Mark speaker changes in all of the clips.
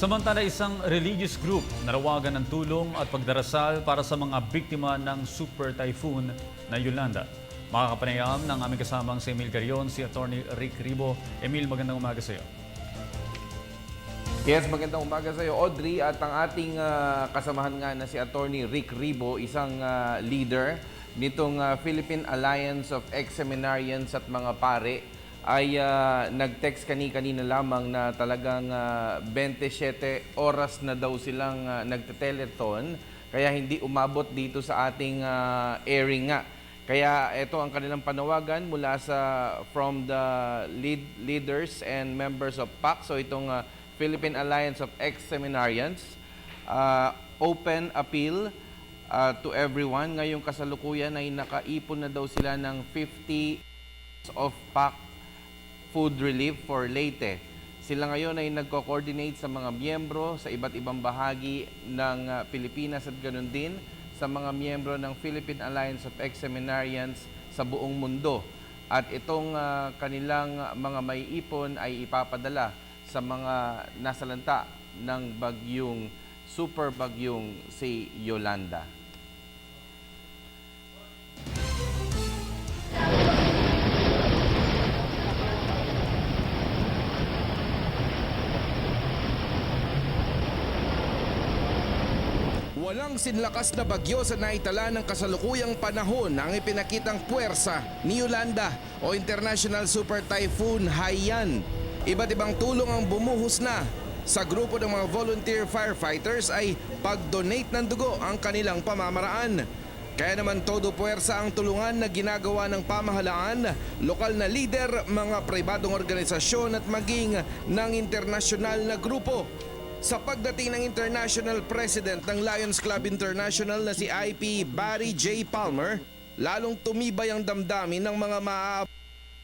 Speaker 1: Samantala, isang religious group nanawagan ng tulong at pagdarasal para sa mga biktima ng Super Typhoon na Yolanda. Makakapanayam ng aming kasamang si Emil Carion, si Atty. Rick Ribo. Emil, magandang umaga sa iyo.
Speaker 2: Yes, magandang umaga sa iyo, Audrey. At ang ating kasamahan nga na si Atty. Rick Ribo, isang leader nitong Philippine Alliance of Ex-Seminarians at mga pare, ay nag-text kanina lamang na talagang 27 oras na daw silang nagte-telethon, kaya hindi umabot dito sa ating airing nga. Kaya ito ang kanilang panawagan mula from the leaders and members of PAC. So itong Philippine Alliance of Ex-Seminarians, open appeal to everyone. Ngayong kasalukuyan ay nakaipon na daw sila ng 50 of PAC food relief for Leyte. Sila ngayon ay nagko-coordinate sa mga miyembro sa iba't ibang bahagi ng Pilipinas at ganoon din sa mga miyembro ng Philippine Alliance of Ex-Seminarians sa buong mundo. At itong kanilang mga maiipon ay ipapadala sa mga nasalanta ng super bagyong si Yolanda.
Speaker 3: Walang sinlakas na bagyo sa naitala ng kasalukuyang panahon ang ipinakitang puwersa ni Yolanda o International Super Typhoon Haiyan. Iba't ibang tulong ang bumuhos na. Sa grupo ng mga volunteer firefighters ay pag-donate ng dugo ang kanilang pamamaraan. Kaya naman todo puwersa ang tulungan na ginagawa ng pamahalaan, lokal na lider, mga pribadong organisasyon at maging ng internasyonal na grupo. Sa pagdating ng International President ng Lions Club International na si IP Barry J. Palmer, lalong tumibay ang damdamin ng mga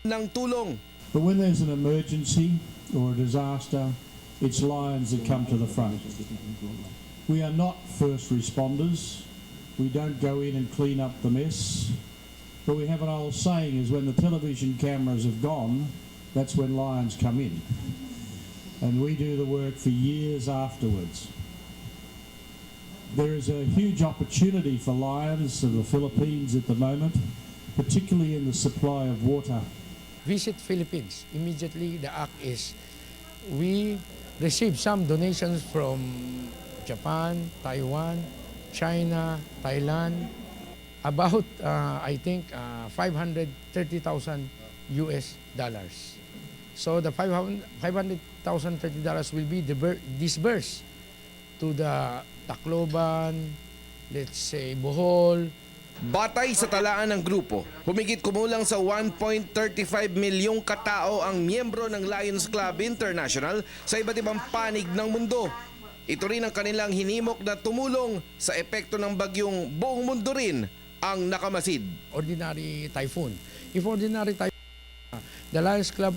Speaker 3: ng tulong.
Speaker 4: But when there's an emergency or a disaster, it's Lions that come to the front. We are not first responders. We don't go in and clean up the mess. But we have an old saying is when the television cameras have gone, that's when Lions come in. And we do the work for years afterwards. There is a huge opportunity for Lions of the Philippines at the moment, particularly in the supply of water.
Speaker 5: Visit Philippines. Immediately the act is we receive some donations from Japan, Taiwan, China, Thailand, about I think $530,000 US. So the $530,000 will be disbursed to the Tacloban, let's say Bohol.
Speaker 3: Batay sa talaan ng grupo, humigit kumulang sa 1.35 milyong katao ang miyembro ng Lions Club International sa iba't ibang panig ng mundo. Ito rin ang kanilang hinimok na tumulong sa epekto ng bagyong buong mundo rin ang nakamasid.
Speaker 5: Ordinary typhoon. If ordinary typhoon, the Lions Club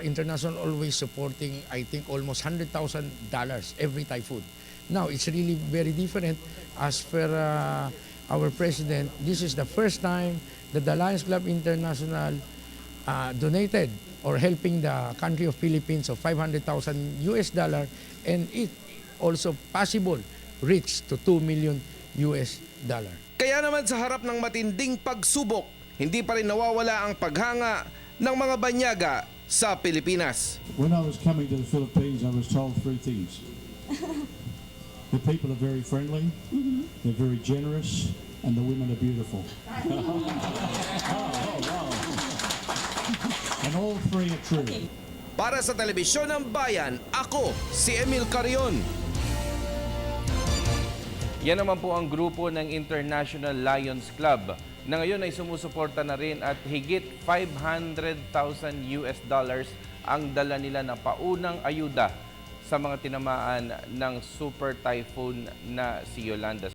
Speaker 5: International always supporting, I think, almost $100,000 every typhoon. Now, it's really very different. As per our president, this is the first time that the Lions Club International donated or helping the country of Philippines of $500,000 US, and it also possible reach to $2 million US.
Speaker 3: Kaya naman sa harap ng matinding pagsubok, hindi pa rin nawawala ang paghanga ng mga banyaga sa Pilipinas.
Speaker 4: When I was coming to the Philippines, I was told three things. The people are very friendly, they're very generous, and the women are beautiful. And all three are true.
Speaker 3: Para sa Telebisyon ng Bayan, ako si Emil Carion.
Speaker 2: Yan naman po ang grupo ng International Lions Club na ngayon ay sumusuporta na rin at higit $500,000 US ang dala nila na paunang ayuda sa mga tinamaan ng super typhoon na si Yolanda.